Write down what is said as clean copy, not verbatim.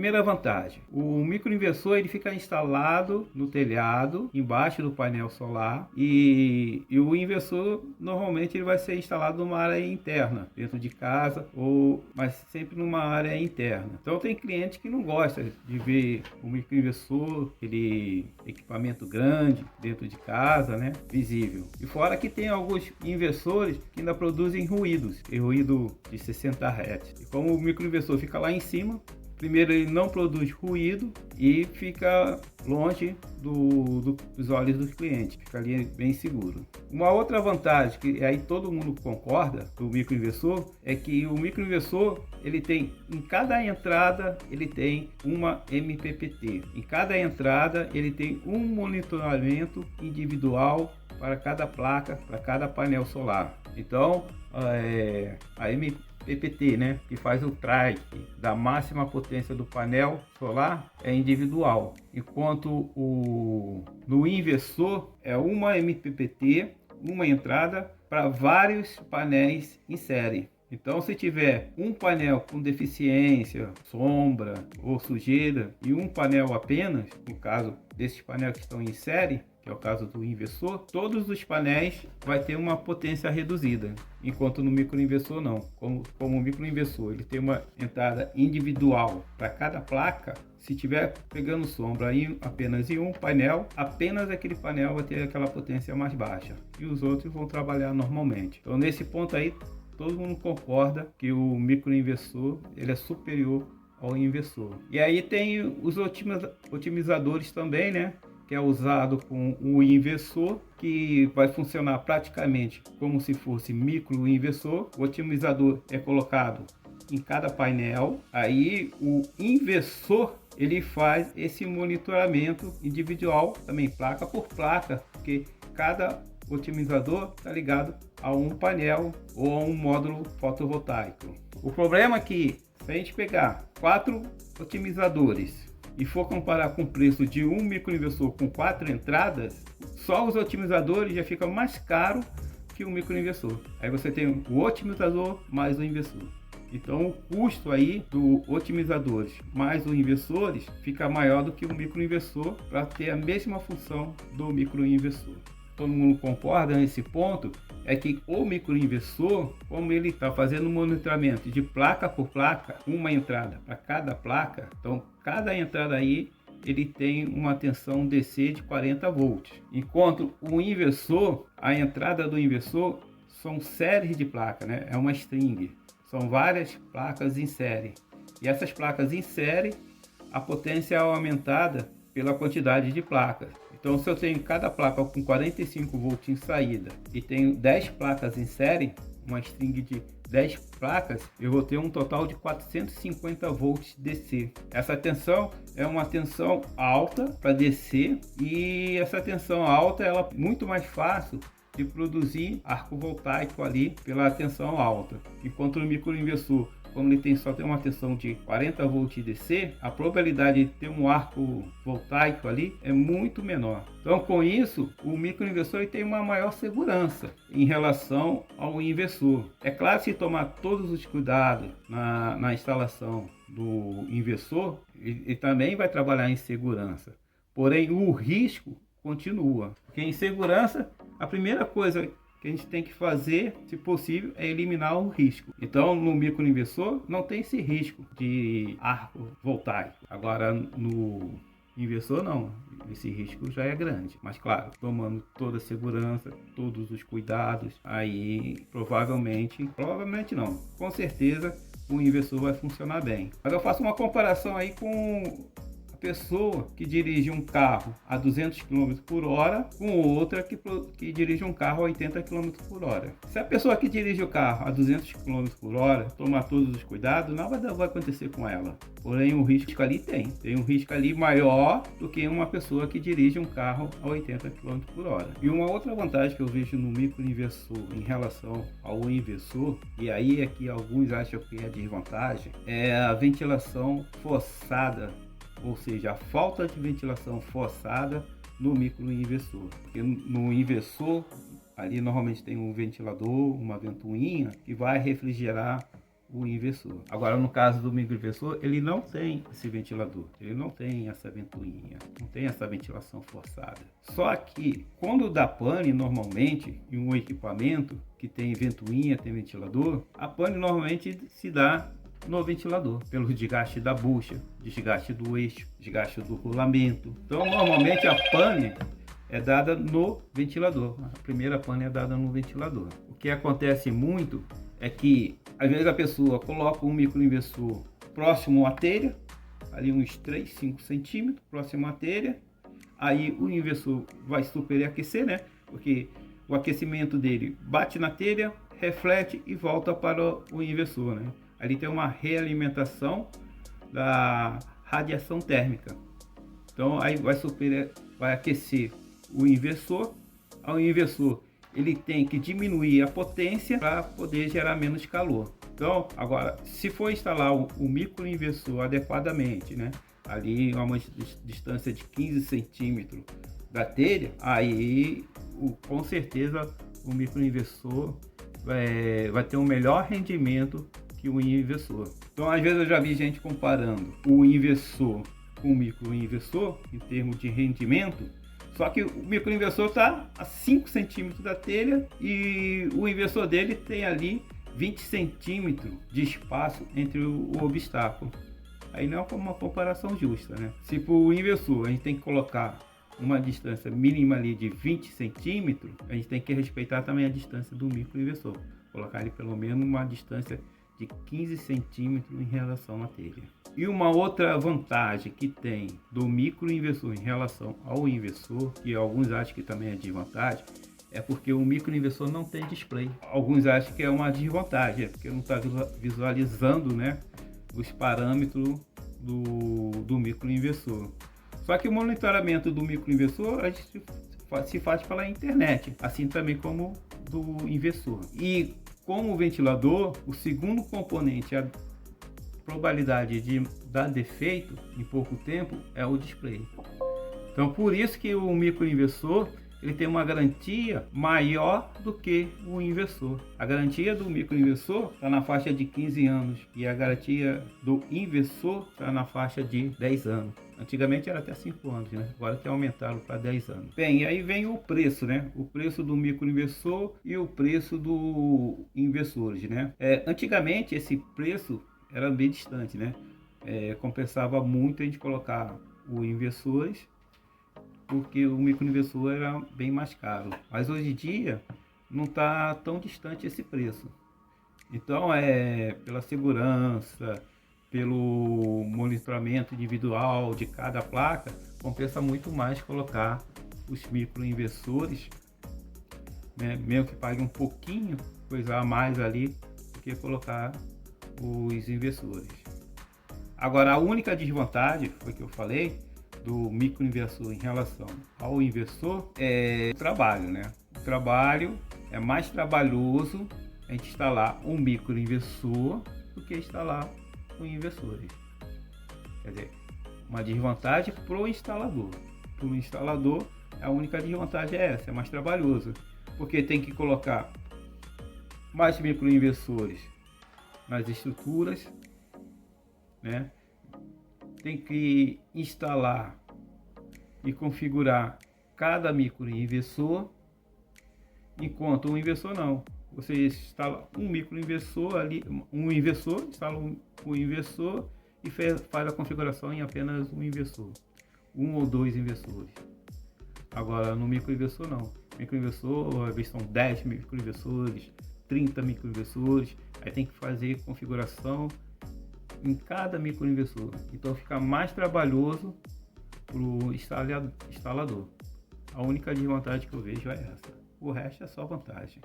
Primeira vantagem, o microinversor ele fica instalado no telhado, embaixo do painel solar, e o inversor normalmente ele vai ser instalado numa área interna, dentro de casa, mas sempre numa área interna. Então tem cliente que não gosta de ver o microinversor, aquele equipamento grande dentro de casa, né, visível. E fora que tem alguns inversores que ainda produzem ruídos, e ruído de 60 Hz. E como o microinversor fica lá em cima, primeiro, ele não produz ruído e fica longe dos olhos dos clientes, fica ali bem seguro. Uma outra vantagem, que aí todo mundo concorda, do microinversor, é que o microinversor, ele tem, em cada entrada, ele tem uma MPPT. Em cada entrada, ele tem um monitoramento individual para cada placa, para cada painel solar. Então, a MPPT, né, que faz o track da máxima potência do painel solar, é individual, enquanto no inversor é uma MPPT, uma entrada para vários painéis em série. Então, se tiver um painel com deficiência, sombra ou sujeira e um painel apenas, no caso desses painéis que estão em série, que é o caso do inversor, todos os painéis vai ter uma potência reduzida, enquanto no microinversor não. Como o microinversor ele tem uma entrada individual para cada placa, se tiver pegando sombra apenas em um painel, apenas aquele painel vai ter aquela potência mais baixa e os outros vão trabalhar normalmente. Então nesse ponto aí todo mundo concorda que o microinversor ele é superior ao inversor. E aí tem os otimizadores também, né? Que é usado com o inversor, que vai funcionar praticamente como se fosse microinversor. O otimizador é colocado em cada painel. Aí o inversor ele faz esse monitoramento individual, também placa por placa, porque cada otimizador está ligado a um painel ou a um módulo fotovoltaico. O problema é que se a gente pegar 4 otimizadores e for comparar com o preço de um microinversor com 4 entradas, só os otimizadores já fica mais caro que o microinversor. Aí você tem o otimizador mais o inversor. Então o custo aí do otimizadores mais os inversores fica maior do que o microinversor para ter a mesma função do microinversor. Todo mundo concorda nesse ponto, é que o microinversor, como ele está fazendo monitoramento de placa por placa, uma entrada para cada placa, então cada entrada aí ele tem uma tensão DC de 40 volts, enquanto o inversor, a entrada do inversor são séries de placas, né? É uma string, são várias placas em série, e essas placas em série, a potência é aumentada pela quantidade de placas. Então, se eu tenho cada placa com 45 volts em saída e tenho 10 placas em série, uma string de 10 placas, eu vou ter um total de 450 volts DC. Essa tensão é uma tensão alta para DC, e essa tensão alta ela é muito mais fácil de produzir arco voltaico ali pela tensão alta, enquanto no microinversor, como ele só tem uma tensão de 40 volts DC, a probabilidade de ter um arco voltaico ali é muito menor. Então, com isso, o microinversor tem uma maior segurança em relação ao inversor. É claro, se tomar todos os cuidados na instalação do inversor, ele também vai trabalhar em segurança. Porém, o risco continua, porque em segurança, a primeira coisa que a gente tem que fazer, se possível, é eliminar o risco. Então, no microinversor não tem esse risco de arco voltaico. Agora, no inversor não, esse risco já é grande. Mas claro, tomando toda a segurança, todos os cuidados, aí provavelmente não, com certeza o inversor vai funcionar bem. Mas eu faço uma comparação aí com pessoa que dirige um carro a 200 km por hora com outra que dirige um carro a 80 km por hora. Se a pessoa que dirige o carro a 200 km por hora tomar todos os cuidados, nada vai acontecer com ela. Porém, o risco ali tem um risco ali maior do que uma pessoa que dirige um carro a 80 km por hora. E uma outra vantagem que eu vejo no microinversor em relação ao inversor, e aí é que alguns acham que é desvantagem, é a ventilação forçada, ou seja, a falta de ventilação forçada no microinversor. Porque no inversor, ali normalmente tem um ventilador, uma ventoinha, que vai refrigerar o inversor. Agora, no caso do microinversor, ele não tem esse ventilador, ele não tem essa ventoinha, não tem essa ventilação forçada. Só que quando dá pane, normalmente, em um equipamento que tem ventoinha, tem ventilador, a pane normalmente se dá no ventilador, pelo desgaste da bucha, desgaste do eixo, desgaste do rolamento. Então, normalmente a pane é dada no ventilador. A primeira pane é dada no ventilador. O que acontece muito é que às vezes a pessoa coloca um microinversor próximo à telha, ali uns 3, 5 centímetros próximo à telha, aí o inversor vai superaquecer, né? Porque o aquecimento dele bate na telha, reflete e volta para o inversor, né? Ali tem uma realimentação da radiação térmica. Então aí vai aquecer o inversor. Ao inversor ele tem que diminuir a potência para poder gerar menos calor. Então, agora, se for instalar o microinversor adequadamente, né, ali a uma distância de 15 centímetros da telha, aí com certeza o microinversor vai ter um melhor rendimento que o inversor. Então, às vezes eu já vi gente comparando o inversor com o microinversor em termos de rendimento. Só que o microinversor está a 5 centímetros da telha e o inversor dele tem ali 20 centímetros de espaço entre o obstáculo. Aí não é uma comparação justa, né? Se para o inversor a gente tem que colocar uma distância mínima ali de 20 centímetros, a gente tem que respeitar também a distância do microinversor. Colocar ali pelo menos uma distância de 15 centímetros em relação à telha. E uma outra vantagem que tem do microinversor em relação ao inversor, que alguns acham que também é desvantagem, é porque o microinversor não tem display. Alguns acham que é uma desvantagem, porque não está visualizando, né, os parâmetros do microinversor. Só que o monitoramento do microinversor a gente se faz pela internet, assim também como do inversor. E como o ventilador, o segundo componente, a probabilidade de dar defeito em pouco tempo é o display. Então, por isso que o microinversor ele tem uma garantia maior do que o inversor. A garantia do microinversor está na faixa de 15 anos e a garantia do inversor está na faixa de 10 anos. Antigamente era até 5 anos, né? Agora que aumentaram para 10 anos. Bem, e aí vem o preço, né? O preço do microinversor e o preço do inversores, né? Antigamente esse preço era bem distante, né? Compensava muito a gente colocar o inversores, porque o microinversor era bem mais caro. Mas hoje em dia não está tão distante esse preço. Então, pela segurança, pelo monitoramento individual de cada placa, compensa muito mais colocar os microinversores, né? Mesmo que pague um pouquinho, coisa a mais ali, do que colocar os inversores. Agora, a única desvantagem, foi que eu falei, do microinversor em relação ao inversor é o trabalho, né? O trabalho é mais trabalhoso a gente instalar um microinversor do que instalar inversores. Quer dizer, uma desvantagem para o instalador. Para o instalador, a única desvantagem é essa, é mais trabalhoso, porque tem que colocar mais microinversores nas estruturas, né? Tem que instalar e configurar cada microinversor, enquanto o inversor não. Você instala um microinversor ali, instala um inversor e faz a configuração em apenas um inversor, um ou dois inversores. Agora no microinversor não. Microinversor, às vezes são 10 microinversores, 30 microinversores, aí tem que fazer configuração em cada microinversor. Então fica mais trabalhoso para o instalador. A única desvantagem que eu vejo é essa. O resto é só vantagem.